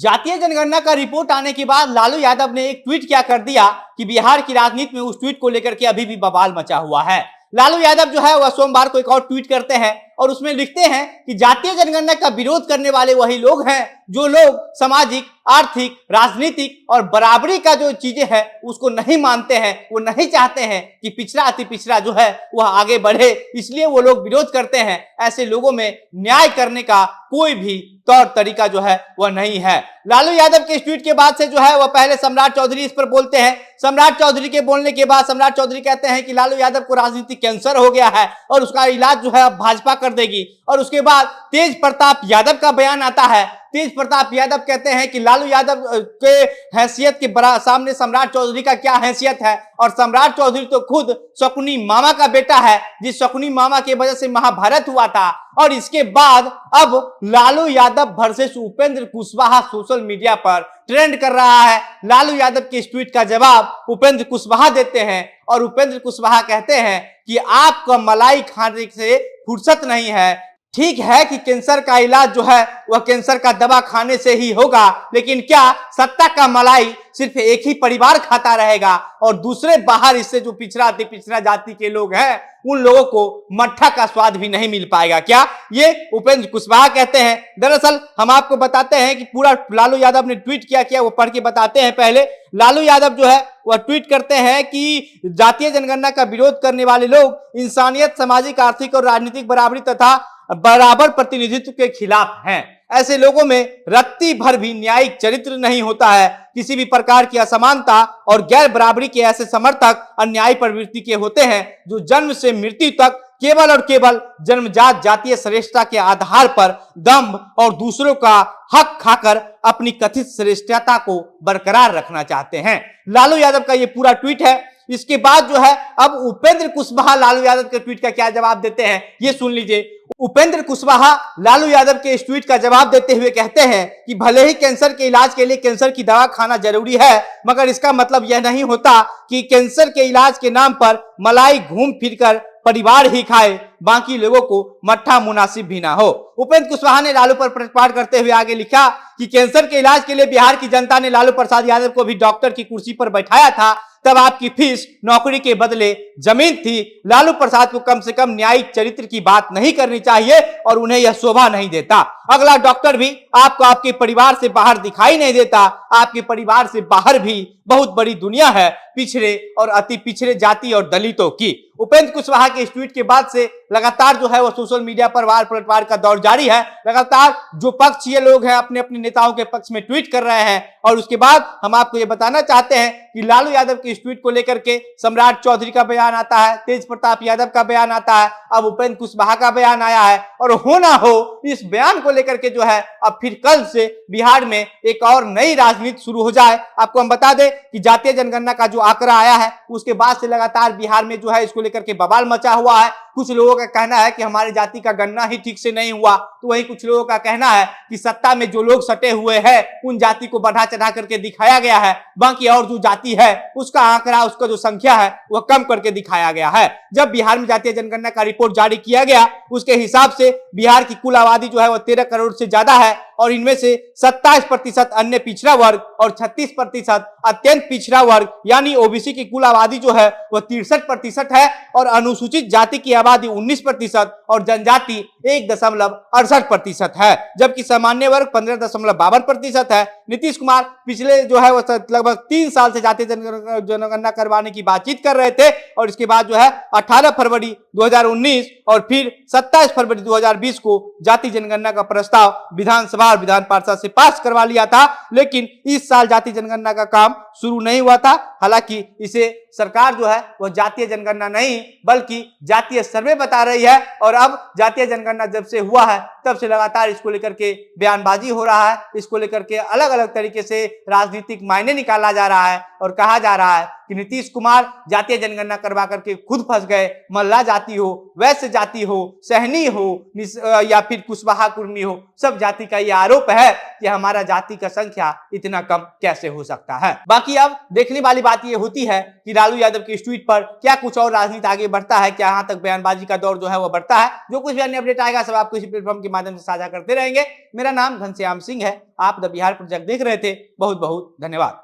जातीय जनगणना का रिपोर्ट आने के बाद लालू यादव ने एक ट्वीट क्या कर दिया कि बिहार की राजनीति में उस ट्वीट को लेकर के अभी भी बवाल मचा हुआ है। लालू यादव जो है वह सोमवार को एक और ट्वीट करते हैं और उसमें लिखते हैं कि जातीय जनगणना का विरोध करने वाले वही लोग हैं जो लोग सामाजिक, आर्थिक, राजनीतिक और बराबरी का जो चीजें हैं उसको नहीं मानते हैं, वो नहीं चाहते हैं कि पिछड़ा अति पिछड़ा जो है वह आगे बढ़े, इसलिए वो लोग विरोध करते हैं। ऐसे लोगों में न्याय करने का कोई भी तौर तरीका जो है वह नहीं है। लालू यादव के इस ट्वीट के बाद से जो है वह पहले सम्राट चौधरी इस पर बोलते हैं। सम्राट चौधरी के बोलने के बाद सम्राट चौधरी कहते हैं कि लालू यादव को राजनीतिक कैंसर हो गया है और उसका इलाज जो है अब भाजपा कर देगी। और उसके बाद तेज प्रताप यादव का बयान आता है। तेज प्रताप यादव कहते हैं कि लालू यादव के हैसियत के सामने सम्राट चौधरी का क्या हैसियत है, और सम्राट चौधरी तो खुद शकुनी मामा का बेटा है, जिस शकुनी मामा की वजह से महाभारत हुआ था। और इसके बाद अब Lalu Yadav versus Upendra Kushwaha social media पर ट्रेंड कर रहा है। लालू यादव के इस ट्वीट का जवाब उपेंद्र कुशवाहा देते हैं और उपेंद्र कुशवाहा कहते हैं कि आपका मलाई खाने से फुर्सत नहीं है। ठीक है कि कैंसर का इलाज जो है वह कैंसर का दवा खाने से ही होगा, लेकिन क्या सत्ता का मलाई सिर्फ एक ही परिवार खाता रहेगा और दूसरे बाहर इससे जो पिछड़ा अति पिछड़ा जाति के लोग हैं उन लोगों को मट्ठा का स्वाद भी नहीं मिल पाएगा क्या? ये उपेंद्र कुशवाहा कहते हैं। दरअसल हम आपको बताते हैं कि पूरा लालू यादव ने ट्वीट क्या किया वो पढ़ के बताते हैं। पहले लालू यादव जो है वह ट्वीट करते हैं कि जातीय जनगणना का विरोध करने वाले लोग इंसानियत, सामाजिक, आर्थिक और राजनीतिक बराबरी तथा बराबर प्रतिनिधित्व के खिलाफ हैं। ऐसे लोगों में रत्ती भर भी न्यायिक चरित्र नहीं होता है। किसी भी प्रकार की असमानता और गैर बराबरी के ऐसे समर्थक अन्यायी प्रवृत्ति के होते हैं जो जन्म से मृत्यु तक केवल और केवल जन्मजात जातीय श्रेष्ठता के आधार पर दंभ और दूसरों का हक खाकर अपनी कथित श्रेष्ठता को बरकरार रखना चाहते हैं। लालू यादव का ये पूरा ट्वीट है। इसके बाद जो है अब उपेंद्र कुशवाहा लालू यादव के ट्वीट का क्या जवाब देते हैं ये सुन लीजिए। उपेंद्र कुशवाहा लालू यादव के इस ट्वीट का जवाब देते हुए कहते हैं कि भले ही कैंसर के इलाज के लिए कैंसर की दवा खाना जरूरी है, मगर इसका मतलब यह नहीं होता कि कैंसर के इलाज के नाम पर मलाई घूम फिरकर परिवार ही खाए, बाकी लोगों को मट्ठा मुनासिब भी ना हो। उपेंद्र कुशवाहा ने लालू पर प्रश्न करते हुए आगे लिखा कि कैंसर के इलाज के लिए बिहार की जनता ने लालू प्रसाद यादव को भी डॉक्टर की कुर्सी पर बैठाया था, तब आपकी फीस नौकरी के बदले जमीन थी। लालू प्रसाद को कम से कम न्यायिक चरित्र की बात नहीं करनी चाहिए और उन्हें यह शोभा नहीं देता। अगला डॉक्टर भी आपको आपके परिवार से बाहर दिखाई नहीं देता। आपके परिवार से बाहर भी बहुत बड़ी दुनिया है पिछड़े और अति पिछड़े जाति और दलितों की। उपेंद्र कुशवाहा के इस ट्वीट के बाद से लगातार जो है वो सोशल मीडिया पर वार पलटवार का दौर जारी है। लगातार जो पक्षीय लोग हैं अपने अपने नेताओं के पक्ष में ट्वीट कर रहे हैं। और उसके बाद हम आपको ये बताना चाहते हैं कि लालू यादव के इस ट्वीट को लेकर के सम्राट चौधरी का बयान आता है, तेज प्रताप यादव का बयान आता है, अब उपेंद्र कुशवाहा का बयान आया है। और हो ना हो इस बयान को लेकर के जो है अब फिर कल से बिहार में एक और नई राजनीति शुरू हो जाए। आपको हम बता दें कि जातीय जनगणना का जो आंकड़ा आया है उसके बाद से लगातार बिहार में जो है इसको लेकर के बवाल मचा हुआ है। कुछ लोगों का कहना है कि हमारी जाति का गणना ही ठीक से नहीं हुआ, तो वहीं कुछ लोगों का कहना है कि सत्ता में जो लोग सटे हुए हैं उन जाति को बढ़ा चढ़ा करके दिखाया गया है, बाकी और जो जाति है उसका आंकड़ा, उसका जो संख्या है वह कम करके दिखाया गया है। जब बिहार में जातीय जनगणना का रिपोर्ट जारी किया गया उसके हिसाब से बिहार की कुल आबादी जो है वह 13 करोड़ से ज्यादा है और इनमें से 27% अन्य पिछड़ा वर्ग और 36% अत्यंत पिछड़ा वर्ग यानी ओबीसी की कुल आबादी जो है वह 63% है और अनुसूचित जाति की आबादी 19% और जनजाति 1.68% है, जबकि सामान्य वर्ग 15.52% है। नीतीश कुमार पिछले जो है वह लगभग 3 साल से जातीय जनगणना करवाने की बातचीत कर रहे थे और इसके बाद जो है 18 फरवरी 2019 और फिर 27 फरवरी 2020 को जातीय जनगणना का प्रस्ताव विधानसभा और विधान पार्षद से पास करवा लिया था, लेकिन इस साल जातीय जनगणना का काम शुरू नहीं हुआ था। हालांकि इसे सरकार जो है वह जातीय जनगणना नहीं बल्कि जातीय सर्वे बता रही है और अब जातीय जनगणना जब से हुआ है तब से लगातार इसको लेकर के बयानबाजी हो रहा है। इसको लेकर के अलग अलग तरीके से राजनीतिक मायने निकाला जा रहा है और कहा जा रहा है कि नीतीश कुमार जातीय जनगणना करवा करके खुद फंस गए। मल्ला जाति हो, वैश्य जाति हो, सहनी हो या फिर कुशवाहा कुर्मी हो, सब जाति का ये आरोप है कि हमारा जाति का संख्या इतना कम कैसे हो सकता है। बाकी अब देखने वाली बात ये होती है कि लालू यादव के इस ट्वीट पर क्या कुछ और राजनीति आगे बढ़ता है, क्या यहां तक बयानबाजी का दौर जो है वो बढ़ता है। जो कुछ भी अन्य अपडेट आएगा सब आपको इसी प्लेटफॉर्म के माध्यम से साझा करते रहेंगे। मेरा नाम घनश्याम सिंह है, आप द बिहार प्रोजेक्ट देख रहे थे। बहुत बहुत धन्यवाद।